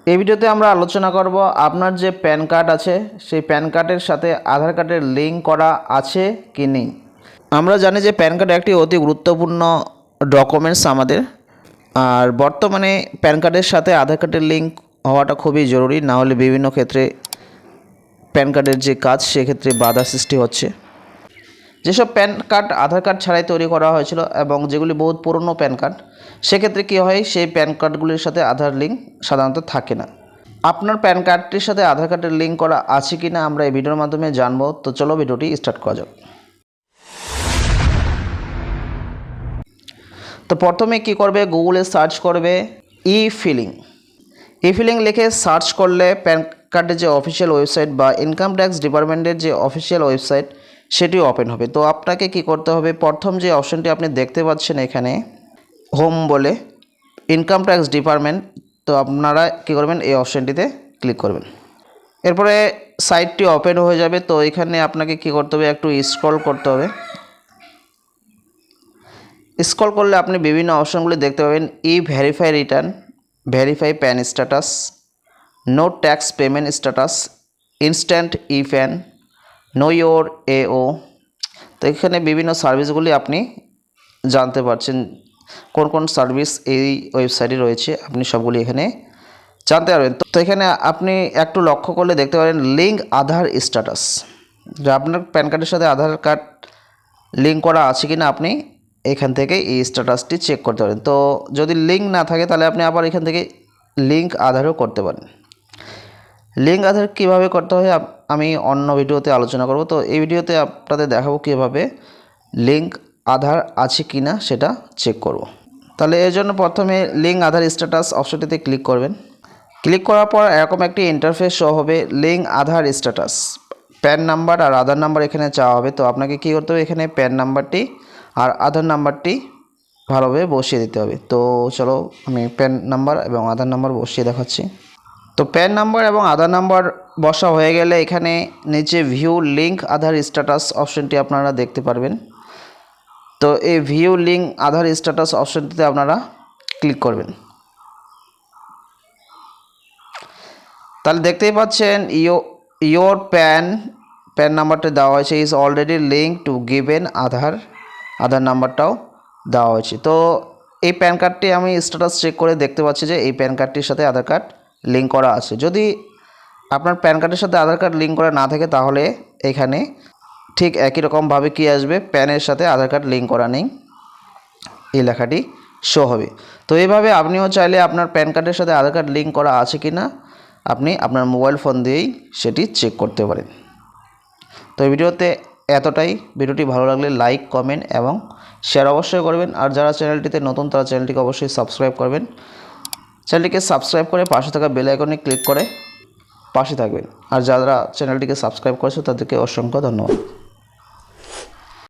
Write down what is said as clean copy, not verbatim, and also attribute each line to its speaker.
Speaker 1: এই ভিডিওতে আমরা আলোচনা করব আপনার যে প্যান কার্ড আছে সেই প্যান কার্ডের সাথে আধার কার্ডের লিঙ্ক করা আছে কি নেই। আমরা জানি যে প্যান কার্ড একটি অতি গুরুত্বপূর্ণ ডকুমেন্টস আমাদের, আর বর্তমানে প্যান কার্ডের সাথে আধার কার্ডের লিঙ্ক হওয়াটা খুবই জরুরি, না হলে বিভিন্ন ক্ষেত্রে প্যান কার্ডের যে কাজ সেক্ষেত্রে বাধা সৃষ্টি হচ্ছে। যেসব প্যান কার্ড আধার কার্ড ছাড়াই তৈরি করা হয়েছিল এবং যেগুলি বহুত পুরনো প্যান কার্ড, সেক্ষেত্রে কী হয়, সেই প্যান কার্ডগুলির সাথে আধার লিঙ্ক সাধারণত থাকে না। আপনার প্যান কার্ডটির সাথে আধার কার্ডের লিঙ্ক করা আছে কি না আমরা এই ভিডিওর মাধ্যমে জানবো। তো চলো ভিডিওটি স্টার্ট করা যাক। তো প্রথমে কি করবে, গুগলে সার্চ করবে ই ফিলিং লিখে সার্চ করলে প্যান কার্ডের যে অফিসিয়াল ওয়েবসাইট বা ইনকাম ট্যাক্স ডিপার্টমেন্টের যে অফিসিয়াল ওয়েবসাইট সেটি ওপেন হবে। তো আপনাকে কি করতে হবে, প্রথম যে অপশনটি আপনি দেখতে পাচ্ছেন এখানে হোম বলে ইনকাম ট্যাক্স ডিপার্টমেন্ট, তো আপনারা কী করবেন, এই অপশনটিতে ক্লিক করবেন। এরপরে সাইটটি ওপেন হয়ে যাবে। তো এখানে আপনাকে কি করতে হবে, একটু স্ক্রল করতে হবে। স্ক্রল করলে আপনি বিভিন্ন অপশনগুলি দেখতে পাবেন। Verify return, verify PAN status, know tax payment status, instant PAN, know your AO. তো এখানে বিভিন্ন সার্ভিসগুলি আপনি জানতে পারছেন, কোন কোন সার্ভিস এই ওয়েবসাইটে রয়েছে আপনি সবগুলি এখানে জানতে পারবেন। তো এখানে আপনি একটু লক্ষ্য করলে দেখতে পারেন লিঙ্ক আধার স্ট্যাটাস, যে আপনার প্যান কার্ডের সাথে আধার কার্ড লিঙ্ক করা আছে কি না আপনি এখান থেকে এই স্ট্যাটাসটি চেক করতে পারেন। তো যদি লিঙ্ক না থাকে তাহলে আপনি আবার এখান থেকে লিঙ্ক আধারও করতে পারেন। লিঙ্ক আধার কীভাবে করতে হয় আমি অন্য ভিডিওতে আলোচনা করব। তো এই ভিডিওতে আপনাদের দেখাবো কীভাবে লিঙ্ক আধার আছে কি না সেটা চেক করব। তাহলে এর জন্য প্রথমে লিঙ্ক আধার স্ট্যাটাস অপশনটিতে ক্লিক করবেন। ক্লিক করার পর এরকম একটি ইন্টারফেস শো হবে, লিঙ্ক আধার স্ট্যাটাস, প্যান নাম্বার আর আধার নাম্বার এখানে চাওয়া হবে। তো আপনাকে কী করতে হবে, এখানে প্যান নাম্বারটি আর আধার নাম্বারটি ভালোভাবে বসিয়ে দিতে হবে। তো চলো আমি প্যান নাম্বার এবং আধার নাম্বার বসিয়ে দেখাচ্ছি। তো প্যান নাম্বার এবং আধার নাম্বার বসা হয়ে গেলে এখানে নিচে ভিউ লিঙ্ক আধার স্ট্যাটাস অপশনটি আপনারা দেখতে পারবেন। তো এই ভিউ লিঙ্ক আধার স্ট্যাটাস অপশনটিতে আপনারা ক্লিক করবেন। তাহলে দেখতেই পাচ্ছেন ইয়োর প্যান নাম্বারটা দেওয়া হয়েছে, is already link to given Aadhaar নাম্বারটাও দেওয়া হয়েছে। তো এই প্যান কার্ডটি আমি স্ট্যাটাস চেক করে দেখতে পাচ্ছি যে এই প্যান কার্ডটির সাথে আধার কার্ড লিঙ্ক করা আছে। যদি আপনার প্যান কার্ডের সাথে আধার কার্ড লিঙ্ক করা না থাকে তাহলে এখানে ঠিক একই রকমভাবে কি আসবে, প্যানের সাথে আধার কার্ড লিঙ্ক করা নেই, এই লেখাটি শো হবে। তো এইভাবে আপনিও চাইলে আপনার প্যান কার্ডের সাথে আধার কার্ড লিঙ্ক করা আছে কি না আপনি আপনার মোবাইল ফোন দিয়েই সেটি চেক করতে পারেন। তো এই ভিডিওতে এতটাই। ভিডিওটি ভালো লাগলে লাইক, কমেন্ট এবং শেয়ার অবশ্যই করবেন। আর যারা চ্যানেলটিতে নতুন তারা চ্যানেলটিকে অবশ্যই সাবস্ক্রাইব করবেন। চ্যানেলটিকে সাবস্ক্রাইব করে পাশে থাকা বেল আইকনে ক্লিক করে পাশে থাকবেন। আর যারা চ্যানেলটিকে সাবস্ক্রাইব করেছে তাদেরকে অসংখ্য ধন্যবাদ।